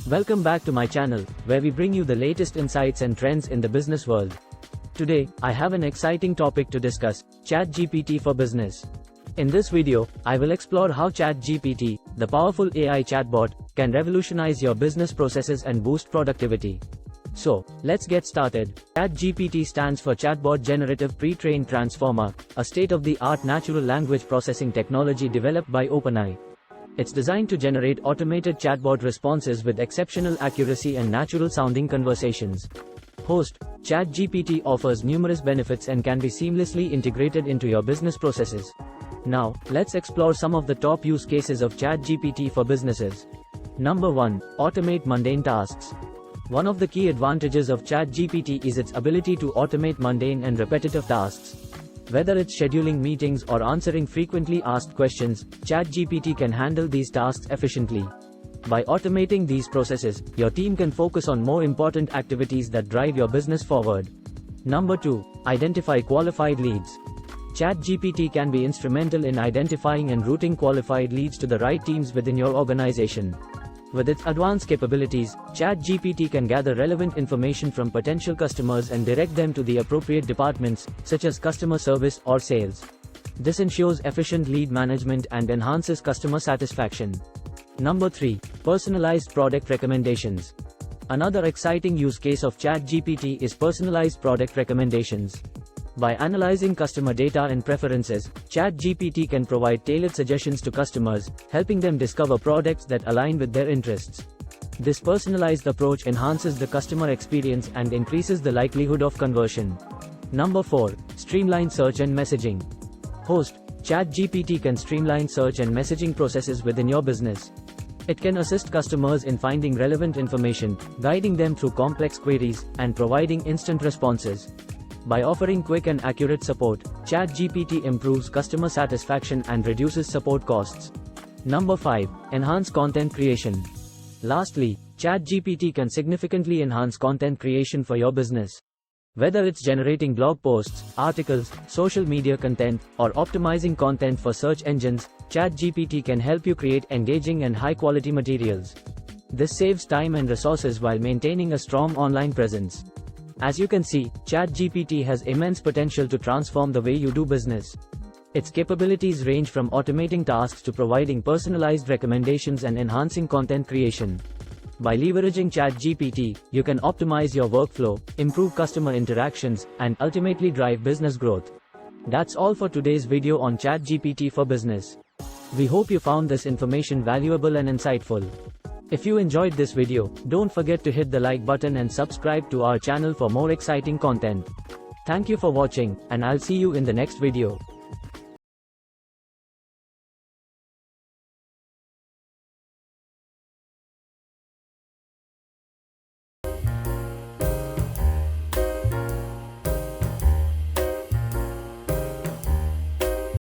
Welcome back to my channel, where we bring you the latest insights and trends in the business world. Today, I have an exciting topic to discuss: ChatGPT for Business. In this video, I will explore how ChatGPT, the powerful AI chatbot, can revolutionize your business processes and boost productivity. So, let's get started. ChatGPT stands for Chatbot Generative Pre-trained Transformer, a state-of-the-art natural language processing technology developed by OpenAI. It's designed to generate automated chatbot responses with exceptional accuracy and natural-sounding conversations. Host: ChatGPT offers numerous benefits and can be seamlessly integrated into your business processes. Now, let's explore some of the top use cases of ChatGPT for businesses. Number 1. Automate mundane tasks. One of the key advantages of ChatGPT is its ability to automate mundane and repetitive tasks. Whether it's scheduling meetings or answering frequently asked questions, ChatGPT can handle these tasks efficiently. By automating these processes, your team can focus on more important activities that drive your business forward. Number 2. Identify qualified leads. ChatGPT can be instrumental in identifying and routing qualified leads to the right teams within your organization. With its advanced capabilities, ChatGPT can gather relevant information from potential customers and direct them to the appropriate departments, such as customer service or sales. This ensures efficient lead management and enhances customer satisfaction. Number 3. Personalized product recommendations. Another exciting use case of ChatGPT is personalized product recommendations. By analyzing customer data and preferences, ChatGPT can provide tailored suggestions to customers, helping them discover products that align with their interests. This personalized approach enhances the customer experience and increases the likelihood of conversion. Number 4. Streamline search and messaging. Host: ChatGPT can streamline search and messaging processes within your business. It can assist customers in finding relevant information, guiding them through complex queries, and providing instant responses. By offering quick and accurate support, ChatGPT improves customer satisfaction and reduces support costs. Number 5. Enhance content creation. Lastly, ChatGPT can significantly enhance content creation for your business. Whether it's generating blog posts, articles, social media content, or optimizing content for search engines, ChatGPT can help you create engaging and high-quality materials. This saves time and resources while maintaining a strong online presence. As you can see, ChatGPT has immense potential to transform the way you do business. Its capabilities range from automating tasks to providing personalized recommendations and enhancing content creation. By leveraging ChatGPT, you can optimize your workflow, improve customer interactions, and ultimately drive business growth. That's all for today's video on ChatGPT for Business. We hope you found this information valuable and insightful. If you enjoyed this video, don't forget to hit the like button and subscribe to our channel for more exciting content. Thank you for watching, and I'll see you in the next video.